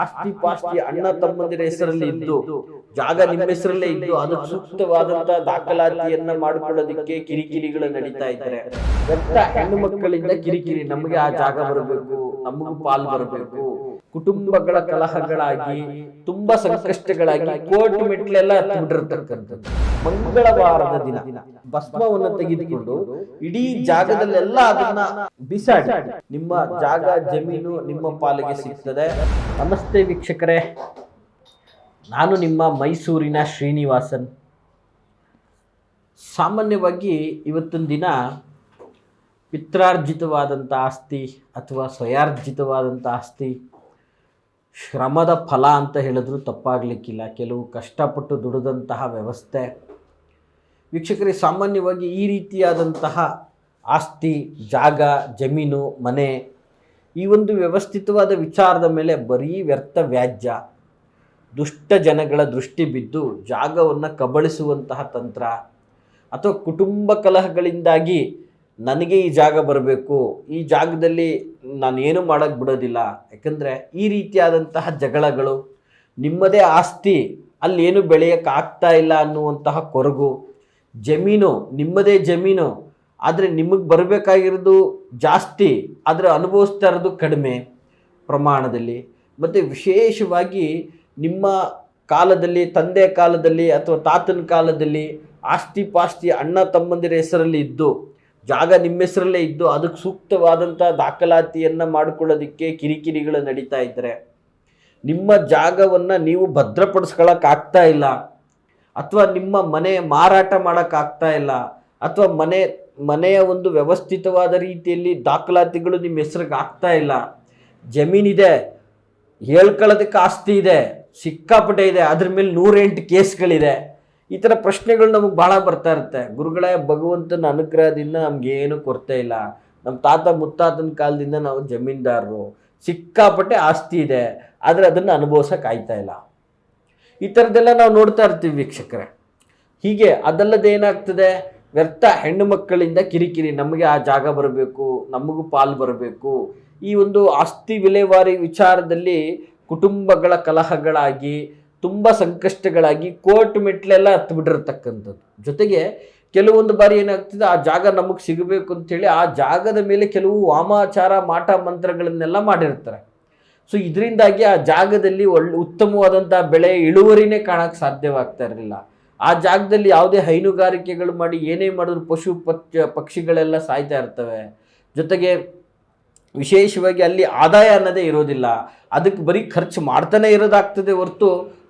ಆಸ್ತಿ ಪಾಸ್ತಿ ಅಣ್ಣ ತಮ್ಮಂದಿರ ಹೆಸರಲ್ಲಿ ಇದ್ದು ಜಾಗ ನಿಮ್ಮ ಹೆಸರಲ್ಲೇ ಇದ್ದು ಅದಕ್ಕೆ ಸೂಕ್ತವಾದಂತಹ ದಾಖಲಾತಿಯನ್ನ ಮಾಡಿಕೊಳ್ಳೋದಕ್ಕೆ ಕಿರಿಕಿರಿಗಳು ನಡೀತಾ ಇದ್ದಾರೆ. ವ್ಯಕ್ತ ಹೆಣ್ಣು ಮಕ್ಕಳಿಂದ ಕಿರಿಕಿರಿ, ನಮಗೆ ಆ ಜಾಗ ಬರಬೇಕು, ನಮಗೂ ಪಾಲ್ ಬರಬೇಕು, ಕುಟುಂಬಗಳ ಕಲಹಗಳಾಗಿ ತುಂಬಾ ಸಂಕಷ್ಟಗಳಾಗಿ ಕೋರ್ಟ್ ಮೆಟ್ಲೆಲ್ಲ ಹತ್ತಿಬಿಟ್ಟಿರ್ತಕ್ಕಂಥದ್ದು. ಮಂಗಳವಾರದ ದಿನ ಭಸ್ಮವನ್ನು ತೆಗೆದುಕೊಂಡು ಇಡೀ ಜಾಗದಲ್ಲೆಲ್ಲ ಅದನ್ನ ಬಿಸಾಡಿ ನಿಮ್ಮ ಜಾಗ ಜಮೀನು ನಿಮ್ಮ ಪಾಲಿಗೆ ಸಿಗ್ತದೆ. ನಮಸ್ತೆ ವೀಕ್ಷಕರೇ, ನಾನು ನಿಮ್ಮ ಮೈಸೂರಿನ ಶ್ರೀನಿವಾಸನ್. ಸಾಮಾನ್ಯವಾಗಿ ಇವತ್ತಿನ ದಿನ ಪಿತ್ರಾರ್ಜಿತವಾದಂಥ ಆಸ್ತಿ ಅಥವಾ ಸ್ವಯಾರ್ಜಿತವಾದಂಥ ಆಸ್ತಿ ಶ್ರಮದ ಫಲ ಅಂತ ಹೇಳಿದ್ರು ತಪ್ಪಾಗಲಿಕ್ಕಿಲ್ಲ. ಕೆಲವು ಕಷ್ಟಪಟ್ಟು ದುಡಿದಂತಹ ವ್ಯವಸ್ಥೆ. ವೀಕ್ಷಕರೇ, ಸಾಮಾನ್ಯವಾಗಿ ಈ ರೀತಿಯಾದಂತಹ ಆಸ್ತಿ, ಜಾಗ, ಜಮೀನು, ಮನೆ, ಈ ಒಂದು ವ್ಯವಸ್ಥಿತವಾದ ವಿಚಾರದ ಮೇಲೆ ಬರೀ ವ್ಯರ್ಥ ವ್ಯಾಜ್ಯ, ದುಷ್ಟ ಜನಗಳ ದೃಷ್ಟಿ ಬಿದ್ದು ಜಾಗವನ್ನು ಕಬಳಿಸುವಂತಹ ತಂತ್ರ, ಅಥವಾ ಕುಟುಂಬ ಕಲಹಗಳಿಂದಾಗಿ ನನಗೆ ಈ ಜಾಗ ಬರಬೇಕು, ಈ ಜಾಗದಲ್ಲಿ ನಾನೇನು ಮಾಡೋಕ್ಕೆ ಬಿಡೋದಿಲ್ಲ, ಯಾಕಂದರೆ ಈ ರೀತಿಯಾದಂತಹ ಜಗಳಗಳು, ನಿಮ್ಮದೇ ಆಸ್ತಿ ಅಲ್ಲೇನು ಬೆಳೆಯೋಕ್ಕೆ ಆಗ್ತಾ ಇಲ್ಲ ಅನ್ನುವಂತಹ ಕೊರಗು, ಜಮೀನು ನಿಮ್ಮದೇ ಜಮೀನು ಆದರೆ ನಿಮಗೆ ಬರಬೇಕಾಗಿರೋದು ಜಾಸ್ತಿ ಆದರೆ ಅನುಭವಿಸ್ತಾ ಇರೋದು ಕಡಿಮೆ ಪ್ರಮಾಣದಲ್ಲಿ, ಮತ್ತು ವಿಶೇಷವಾಗಿ ನಿಮ್ಮ ಕಾಲದಲ್ಲಿ, ತಂದೆ ಕಾಲದಲ್ಲಿ ಅಥವಾ ತಾತನ ಕಾಲದಲ್ಲಿ ಆಸ್ತಿ ಪಾಸ್ತಿ ಅಣ್ಣ ತಮ್ಮಂದಿರ ಹೆಸರಲ್ಲಿ ಇದ್ದು ಜಾಗ ನಿಮ್ಮ ಹೆಸರಲ್ಲೇ ಇದ್ದು ಅದಕ್ಕೆ ಸೂಕ್ತವಾದಂಥ ದಾಖಲಾತಿಯನ್ನು ಮಾಡಿಕೊಳ್ಳೋದಕ್ಕೆ ಕಿರಿಕಿರಿಗಳು ನಡೀತಾ ಇದ್ದರೆ, ನಿಮ್ಮ ಜಾಗವನ್ನು ನೀವು ಭದ್ರಪಡಿಸ್ಕೊಳ್ಳೋಕ್ಕಾಗ್ತಾ ಇಲ್ಲ, ಅಥವಾ ನಿಮ್ಮ ಮನೆ ಮಾರಾಟ ಮಾಡೋಕ್ಕಾಗ್ತಾ ಇಲ್ಲ, ಅಥವಾ ಮನೆಯ ಒಂದು ವ್ಯವಸ್ಥಿತವಾದ ರೀತಿಯಲ್ಲಿ ದಾಖಲಾತಿಗಳು ನಿಮ್ಮ ಹೆಸರಿಗೆ ಆಗ್ತಾ ಇಲ್ಲ, ಜಮೀನಿದೆ, ಹೇಳ್ಕೊಳ್ಳೋದಕ್ಕೆ ಆಸ್ತಿ ಇದೆ, ಸಿಕ್ಕಾಪಟ್ಟೆ ಇದೆ, ಅದ್ರ ಮೇಲೆ 108 ಕೇಸ್ಗಳಿದೆ, ಈ ಥರ ಪ್ರಶ್ನೆಗಳು ನಮಗೆ ಭಾಳ ಬರ್ತಾ ಇರುತ್ತೆ. ಗುರುಗಳೇ, ಭಗವಂತನ ಅನುಗ್ರಹದಿಂದ ನಮಗೇನು ಕೊರತೆ ಇಲ್ಲ, ನಮ್ಮ ತಾತ ಮುತ್ತಾತನ ಕಾಲದಿಂದ ನಾವು ಜಮೀನ್ದಾರರು, ಸಿಕ್ಕಾಪಟ್ಟೆ ಆಸ್ತಿ ಇದೆ, ಆದರೆ ಅದನ್ನು ಅನುಭವಿಸೋಕೆ ಆಯ್ತಾ ಇಲ್ಲ. ಈ ಥರದ್ದೆಲ್ಲ ನಾವು ನೋಡ್ತಾ ಇರ್ತೀವಿ ವೀಕ್ಷಕರೇ. ಹೀಗೆ ಅದಲ್ಲದೆ ಏನಾಗ್ತದೆ, ವ್ಯರ್ಥ ಹೆಣ್ಣು ಮಕ್ಕಳಿಂದ ಕಿರಿಕಿರಿ, ನಮಗೆ ಆ ಜಾಗ ಬರಬೇಕು, ನಮಗೂ ಪಾಲು ಬರಬೇಕು, ಈ ಒಂದು ಆಸ್ತಿ ವಿಲೇವಾರಿ ವಿಚಾರದಲ್ಲಿ ಕುಟುಂಬಗಳ ಕಲಹಗಳಾಗಿ ತುಂಬ ಸಂಕಷ್ಟಗಳಾಗಿ ಕೋರ್ಟ್ ಮೆಟ್ಲೆಲ್ಲ ಹತ್ತಿಬಿಟ್ಟಿರ್ತಕ್ಕಂಥದ್ದು. ಜೊತೆಗೆ ಕೆಲವೊಂದು ಬಾರಿ ಏನಾಗ್ತದೆ, ಆ ಜಾಗ ನಮಗೆ ಸಿಗಬೇಕು ಅಂಥೇಳಿ ಆ ಜಾಗದ ಮೇಲೆ ಕೆಲವು ವಾಮಾಚಾರ ಮಾಟ ಮಂತ್ರಗಳನ್ನೆಲ್ಲ ಮಾಡಿರ್ತಾರೆ. ಸೊ ಇದರಿಂದಾಗಿ ಆ ಜಾಗದಲ್ಲಿ ಉತ್ತಮವಾದಂಥ ಬೆಳೆ ಇಳುವರಿನೇ ಕಾಣೋಕ್ಕೆ ಸಾಧ್ಯವಾಗ್ತಾ ಇರಲಿಲ್ಲ. ಆ ಜಾಗದಲ್ಲಿ ಯಾವುದೇ ಹೈನುಗಾರಿಕೆಗಳು ಮಾಡಿ ಏನೇ ಮಾಡಿದ್ರು ಪಶು ಪಕ್ಷಿಗಳೆಲ್ಲ ಸಾಯ್ತಾ ಇರ್ತವೆ. ಜೊತೆಗೆ ವಿಶೇಷವಾಗಿ ಅಲ್ಲಿ ಆದಾಯ ಅನ್ನೋದೇ ಇರೋದಿಲ್ಲ, ಅದಕ್ಕೆ ಬರೀ ಖರ್ಚು ಮಾಡ್ತಾನೆ ಇರೋದಾಗ್ತದೆ ಹೊರತು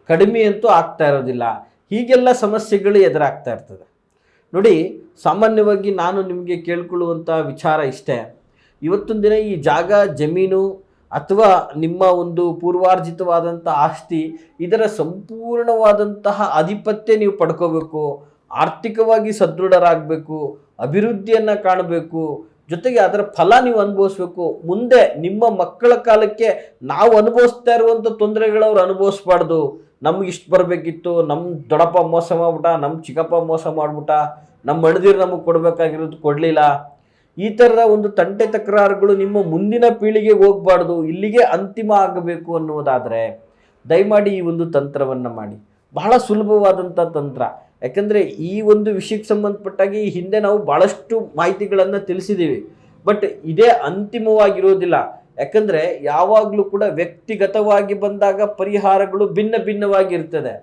ಕಡಿಮೆ ಅಂತೂ ಆಗ್ತಾ ಇರೋದಿಲ್ಲ. ಹೀಗೆಲ್ಲ ಸಮಸ್ಯೆಗಳು ಎದುರಾಗ್ತಾ ಇರ್ತದೆ. ನೋಡಿ, ಸಾಮಾನ್ಯವಾಗಿ ನಾನು ನಿಮಗೆ ಕೇಳ್ಕೊಳ್ಳುವಂಥ ವಿಚಾರ ಇಷ್ಟೇ, ಇವತ್ತೊಂದು ದಿನ ಈ ಜಾಗ ಜಮೀನು ಅಥವಾ ನಿಮ್ಮ ಒಂದು ಪೂರ್ವಾರ್ಜಿತವಾದಂಥ ಆಸ್ತಿ, ಇದರ ಸಂಪೂರ್ಣವಾದಂತಹ ಆಧಿಪತ್ಯ ನೀವು ಪಡ್ಕೋಬೇಕು, ಆರ್ಥಿಕವಾಗಿ ಸದೃಢರಾಗಬೇಕು, ಅಭಿವೃದ್ಧಿಯನ್ನು ಕಾಣಬೇಕು, ಜೊತೆಗೆ ಅದರ ಫಲ ನೀವು ಅನುಭವಿಸ್ಬೇಕು. ಮುಂದೆ ನಿಮ್ಮ ಮಕ್ಕಳ ಕಾಲಕ್ಕೆ ನಾವು ಅನುಭವಿಸ್ತಾ ಇರುವಂಥ ತೊಂದರೆಗಳು ಅವ್ರು ಅನುಭವಿಸ್ಬಾರ್ದು. ನಮ್ಗೆ ಇಷ್ಟು ಬರಬೇಕಿತ್ತು, ನಮ್ಮ ದೊಡ್ಡಪ್ಪ ಮೋಸ ಮಾಡ್ಬಿಟ್ಟ, ನಮ್ಮ ಚಿಕ್ಕಪ್ಪ ಮೋಸ ಮಾಡ್ಬಿಟ್ಟ, ನಮ್ಮ ಅಣ್ಣದಿರು ನಮಗೆ ಕೊಡಬೇಕಾಗಿರೋದು ಕೊಡಲಿಲ್ಲ, ಈ ಥರದ ಒಂದು ತಂಟೆ ತಕರಾರುಗಳು ನಿಮ್ಮ ಮುಂದಿನ ಪೀಳಿಗೆಗೆ ಹೋಗಬಾರ್ದು, ಇಲ್ಲಿಗೆ ಅಂತಿಮ ಆಗಬೇಕು ಅನ್ನುವುದಾದರೆ ದಯಮಾಡಿ ಈ ಒಂದು ತಂತ್ರವನ್ನು ಮಾಡಿ. ಬಹಳ ಸುಲಭವಾದಂಥ ತಂತ್ರ. ಯಾಕಂದರೆ ಈ ಒಂದು ವಿಷಯಕ್ಕೆ ಸಂಬಂಧಪಟ್ಟಾಗಿ ಈ ಹಿಂದೆ ನಾವು ಭಾಳಷ್ಟು ಮಾಹಿತಿಗಳನ್ನು ತಿಳಿಸಿದ್ದೀವಿ. ಬಟ್ ಇದೇ ಅಂತಿಮವಾಗಿರೋದಿಲ್ಲ. ಯಾಕಂದರೆ ಯಾವಾಗಲೂ ಕೂಡ ವ್ಯಕ್ತಿಗತವಾಗಿ ಬಂದಾಗ ಪರಿಹಾರಗಳು ಭಿನ್ನ ಭಿನ್ನವಾಗಿರ್ತದೆ.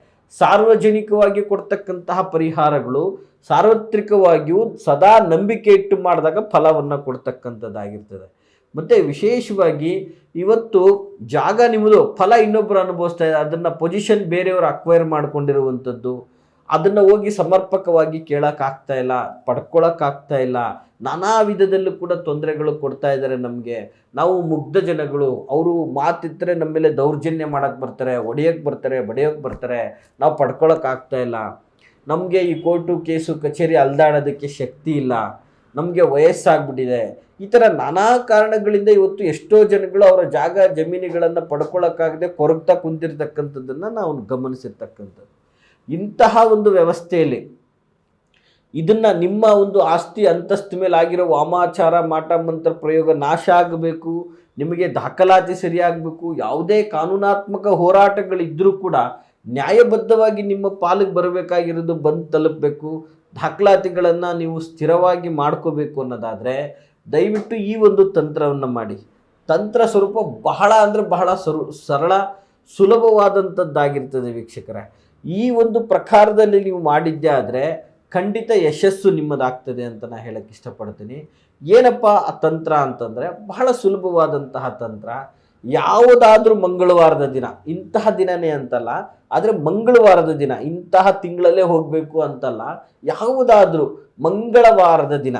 ಸಾರ್ವಜನಿಕವಾಗಿ ಕೊಡ್ತಕ್ಕಂತಹ ಪರಿಹಾರಗಳು ಸಾರ್ವತ್ರಿಕವಾಗಿಯೂ ಸದಾ ನಂಬಿಕೆ ಇಟ್ಟು ಮಾಡಿದಾಗ ಫಲವನ್ನು ಕೊಡ್ತಕ್ಕಂಥದ್ದಾಗಿರ್ತದೆ. ಮತ್ತು ವಿಶೇಷವಾಗಿ ಇವತ್ತು ಜಾಗ ನಿಮ್ಮದು, ಫಲ ಇನ್ನೊಬ್ಬರು ಅನುಭವಿಸ್ತಾ ಇದೆ, ಅದನ್ನು ಪೊಸಿಷನ್ ಬೇರೆಯವರು ಅಕ್ವೈರ್ ಮಾಡ್ಕೊಂಡಿರುವಂಥದ್ದು, ಅದನ್ನು ಹೋಗಿ ಸಮರ್ಪಕವಾಗಿ ಕೇಳೋಕ್ಕಾಗ್ತಾ ಇಲ್ಲ, ಪಡ್ಕೊಳ್ಳೋಕ್ಕಾಗ್ತಾ ಇಲ್ಲ, ನಾನಾ ವಿಧದಲ್ಲೂ ಕೂಡ ತೊಂದರೆಗಳು ಕೊಡ್ತಾ ಇದ್ದಾರೆ ನಮಗೆ. ನಾವು ಮುಗ್ಧ ಜನಗಳು, ಅವರು ಮಾತಿದ್ದರೆ ನಮ್ಮ ಮೇಲೆ ದೌರ್ಜನ್ಯ ಮಾಡೋಕ್ಕೆ ಬರ್ತಾರೆ, ಹೊಡೆಯೋಕ್ಕೆ ಬರ್ತಾರೆ, ಬಡಿಯೋಕ್ಕೆ ಬರ್ತಾರೆ, ನಾವು ಪಡ್ಕೊಳ್ಳೋಕ್ಕಾಗ್ತಾ ಇಲ್ಲ, ನಮಗೆ ಈ ಕೋರ್ಟು ಕೇಸು ಕಚೇರಿ ಅಲ್ದಾಡೋದಕ್ಕೆ ಶಕ್ತಿ ಇಲ್ಲ, ನಮಗೆ ವಯಸ್ಸಾಗ್ಬಿಟ್ಟಿದೆ, ಈ ಥರ ನಾನಾ ಕಾರಣಗಳಿಂದ ಇವತ್ತು ಎಷ್ಟೋ ಜನಗಳು ಅವರ ಜಾಗ ಜಮೀನುಗಳನ್ನು ಪಡ್ಕೊಳ್ಳೋಕ್ಕಾಗದೆ ಕೊರಗ್ತಾ ಕುಂತಿರ್ತಕ್ಕಂಥದ್ದನ್ನು ನಾವು ಗಮನಿಸಿರ್ತಕ್ಕಂಥದ್ದು. ಇಂತಹ ಒಂದು ವ್ಯವಸ್ಥೆಯಲ್ಲಿ ಇದನ್ನು ನಿಮ್ಮ ಒಂದು ಆಸ್ತಿ ಅಂತಸ್ತು ಮೇಲೆ ಆಗಿರೋ ವಾಮಾಚಾರ ಮಾಟ ಮಂತ್ರ ಪ್ರಯೋಗ ನಾಶ ಆಗಬೇಕು, ನಿಮಗೆ ದಾಖಲಾತಿ ಸರಿಯಾಗಬೇಕು, ಯಾವುದೇ ಕಾನೂನಾತ್ಮಕ ಹೋರಾಟಗಳಿದ್ದರೂ ಕೂಡ ನ್ಯಾಯಬದ್ಧವಾಗಿ ನಿಮ್ಮ ಪಾಲಿಗೆ ಬರಬೇಕಾಗಿರೋದು ಬಂದು ತಲುಪಬೇಕು, ದಾಖಲಾತಿಗಳನ್ನು ನೀವು ಸ್ಥಿರವಾಗಿ ಮಾಡ್ಕೋಬೇಕು ಅನ್ನೋದಾದರೆ ದಯವಿಟ್ಟು ಈ ಒಂದು ತಂತ್ರವನ್ನು ಮಾಡಿ. ತಂತ್ರ ಸ್ವರೂಪ ಬಹಳ ಅಂದರೆ ಬಹಳ ಸರಳ ಸುಲಭವಾದಂಥದ್ದಾಗಿರ್ತದೆ ವೀಕ್ಷಕರೇ. ಈ ಒಂದು ಪ್ರಕಾರದಲ್ಲಿ ನೀವು ಮಾಡಿದ್ದೇ ಆದರೆ ಖಂಡಿತ ಯಶಸ್ಸು ನಿಮ್ಮದಾಗ್ತದೆ ಅಂತ ನಾನು ಹೇಳಕ್ಕೆ ಇಷ್ಟಪಡ್ತೀನಿ. ಏನಪ್ಪ ಆ ತಂತ್ರ ಅಂತಂದರೆ ಬಹಳ ಸುಲಭವಾದಂತಹ ತಂತ್ರ. ಯಾವುದಾದ್ರೂ ಮಂಗಳವಾರದ ದಿನ, ಇಂತಹ ದಿನನೇ ಅಂತಲ್ಲ, ಆದರೆ ಮಂಗಳವಾರದ ದಿನ, ಇಂತಹ ತಿಂಗಳಲ್ಲೇ ಹೋಗಬೇಕು ಅಂತಲ್ಲ, ಯಾವುದಾದ್ರೂ ಮಂಗಳವಾರದ ದಿನ,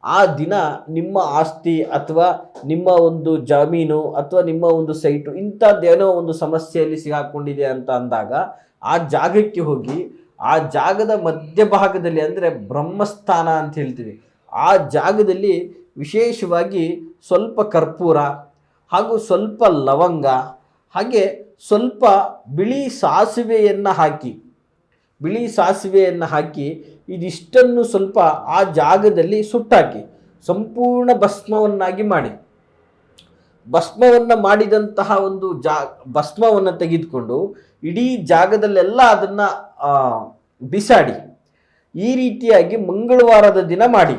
ಆ ದಿನ ನಿಮ್ಮ ಆಸ್ತಿ ಅಥವಾ ನಿಮ್ಮ ಒಂದು ಜಮೀನು ಅಥವಾ ನಿಮ್ಮ ಒಂದು ಸೈಟು ಇಂಥದ್ದೇನೋ ಒಂದು ಸಮಸ್ಯೆಯಲ್ಲಿ ಸಿಗಾಕೊಂಡಿದೆ ಅಂತ ಅಂದಾಗ ಆ ಜಾಗಕ್ಕೆ ಹೋಗಿ ಆ ಜಾಗದ ಮಧ್ಯಭಾಗದಲ್ಲಿ, ಅಂದರೆ ಬ್ರಹ್ಮಸ್ಥಾನ ಅಂತ ಹೇಳ್ತೀವಿ, ಆ ಜಾಗದಲ್ಲಿ ವಿಶೇಷವಾಗಿ ಸ್ವಲ್ಪ ಕರ್ಪೂರ ಹಾಗೂ ಸ್ವಲ್ಪ ಲವಂಗ ಹಾಗೆ ಸ್ವಲ್ಪ ಬಿಳಿ ಸಾಸಿವೆಯನ್ನು ಹಾಕಿ ಇದಿಷ್ಟನ್ನು ಸ್ವಲ್ಪ ಆ ಜಾಗದಲ್ಲಿ ಸುಟ್ಟಾಕಿ ಸಂಪೂರ್ಣ ಭಸ್ಮವನ್ನಾಗಿ ಮಾಡಿ. ಭಸ್ಮವನ್ನು ಮಾಡಿದಂತಹ ಒಂದು ಭಸ್ಮವನ್ನು ತೆಗೆದುಕೊಂಡು ಇಡೀ ಜಾಗದಲ್ಲೆಲ್ಲ ಅದನ್ನು ಬಿಸಾಡಿ. ಈ ರೀತಿಯಾಗಿ ಮಂಗಳವಾರದ ದಿನ ಮಾಡಿ.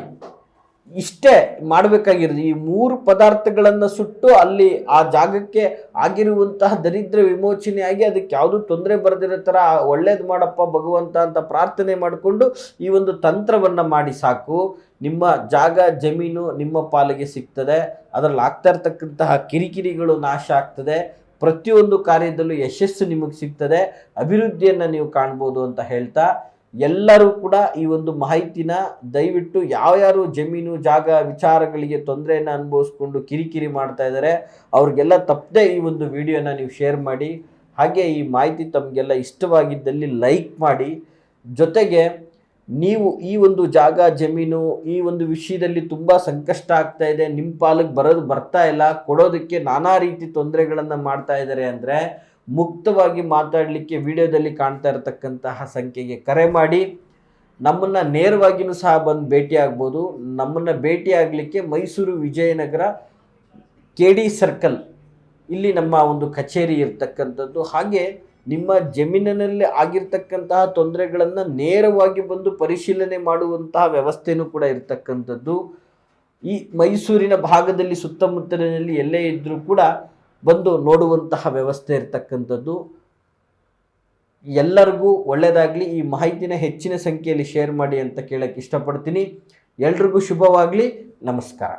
ಇಷ್ಟೇ ಮಾಡಬೇಕಾಗಿರೋದು. ಈ 3 ಪದಾರ್ಥಗಳನ್ನು ಸುಟ್ಟು ಅಲ್ಲಿ ಆ ಜಾಗಕ್ಕೆ ಆಗಿರುವಂತಹ ದರಿದ್ರ ವಿಮೋಚನೆಯಾಗಿ ಅದಕ್ಕೆ ಯಾವುದೂ ತೊಂದರೆ ಬರದಿರೋ ಥರ ಒಳ್ಳೇದು ಮಾಡಪ್ಪ ಭಗವಂತ ಅಂತ ಪ್ರಾರ್ಥನೆ ಮಾಡಿಕೊಂಡು ಈ ಒಂದು ತಂತ್ರವನ್ನು ಮಾಡಿ ಸಾಕು. ನಿಮ್ಮ ಜಾಗ ಜಮೀನು ನಿಮ್ಮ ಪಾಲಿಗೆ ಸಿಗ್ತದೆ. ಅದರಲ್ಲಿ ಆಗ್ತಾ ಇರ್ತಕ್ಕಂತಹ ಕಿರಿಕಿರಿಗಳು ನಾಶ ಆಗ್ತದೆ. ಪ್ರತಿಯೊಂದು ಕಾರ್ಯದಲ್ಲೂ ಯಶಸ್ಸು ನಿಮಗೆ ಸಿಗ್ತದೆ. ಅಭಿವೃದ್ಧಿಯನ್ನು ನೀವು ಕಾಣ್ಬೋದು ಅಂತ ಹೇಳ್ತಾ, ಎಲ್ಲರೂ ಕೂಡ ಈ ಒಂದು ಮಾಹಿತಿನ ದಯವಿಟ್ಟು ಯಾರ್ಯಾರು ಜಮೀನು ಜಾಗ ವಿಚಾರಗಳಿಗೆ ತೊಂದರೆಯನ್ನು ಅನುಭವಿಸ್ಕೊಂಡು ಕಿರಿಕಿರಿ ಮಾಡ್ತಾ ಇದ್ದಾರೆ ಅವ್ರಿಗೆಲ್ಲ ತಪ್ಪದೆ ಈ ಒಂದು ವಿಡಿಯೋನ ನೀವು ಶೇರ್ ಮಾಡಿ. ಹಾಗೆ ಈ ಮಾಹಿತಿ ತಮಗೆಲ್ಲ ಇಷ್ಟವಾಗಿದ್ದಲ್ಲಿ ಲೈಕ್ ಮಾಡಿ. ಜೊತೆಗೆ ನೀವು ಈ ಒಂದು ಜಾಗ ಜಮೀನು ಈ ಒಂದು ವಿಷಯದಲ್ಲಿ ತುಂಬ ಸಂಕಷ್ಟ ಆಗ್ತಾ ಇದೆ, ನಿಮ್ಮ ಪಾಲಿಗೆ ಬರ್ತಾ ಇಲ್ಲ, ಕೊಡೋದಕ್ಕೆ ನಾನಾ ರೀತಿ ತೊಂದರೆಗಳನ್ನು ಮಾಡ್ತಾ ಇದ್ದಾರೆ ಅಂದರೆ ಮುಕ್ತವಾಗಿ ಮಾತಾಡಲಿಕ್ಕೆ ವಿಡಿಯೋದಲ್ಲಿ ಕಾಣ್ತಾ ಇರತಕ್ಕಂತಹ ಸಂಖ್ಯೆಗೆ ಕರೆ ಮಾಡಿ. ನಮ್ಮನ್ನು ನೇರವಾಗಿಯೂ ಸಹ ಬಂದು ಭೇಟಿ ಆಗ್ಬೋದು. ನಮ್ಮನ್ನು ಭೇಟಿ ಆಗಲಿಕ್ಕೆ ಮೈಸೂರು ವಿಜಯನಗರ KD ಸರ್ಕಲ್ ಇಲ್ಲಿ ನಮ್ಮ ಒಂದು ಕಚೇರಿ ಇರ್ತಕ್ಕಂಥದ್ದು. ಹಾಗೆ ನಿಮ್ಮ ಜಮೀನಿನಲ್ಲಿ ಆಗಿರ್ತಕ್ಕಂತಹ ತೊಂದರೆಗಳನ್ನು ನೇರವಾಗಿ ಬಂದು ಪರಿಶೀಲನೆ ಮಾಡುವಂತಹ ವ್ಯವಸ್ಥೆಯೂ ಕೂಡ ಇರ್ತಕ್ಕಂಥದ್ದು. ಈ ಮೈಸೂರಿನ ಭಾಗದಲ್ಲಿ ಸುತ್ತಮುತ್ತಲಿನಲ್ಲಿ ಎಲ್ಲೇ ಇದ್ದರೂ ಕೂಡ ಬಂದು ನೋಡುವಂತಹ ವ್ಯವಸ್ಥೆ ಇರ್ತಕ್ಕಂಥದ್ದು. ಎಲ್ಲರಿಗೂ ಒಳ್ಳೆಯದಾಗಲಿ. ಈ ಮಾಹಿತಿನ ಹೆಚ್ಚಿನ ಸಂಖ್ಯೆಯಲ್ಲಿ ಶೇರ್ ಮಾಡಿ ಅಂತ ಕೇಳಕ್ಕೆ ಇಷ್ಟಪಡ್ತೀನಿ. ಎಲ್ರಿಗೂ ಶುಭವಾಗಲಿ. ನಮಸ್ಕಾರ.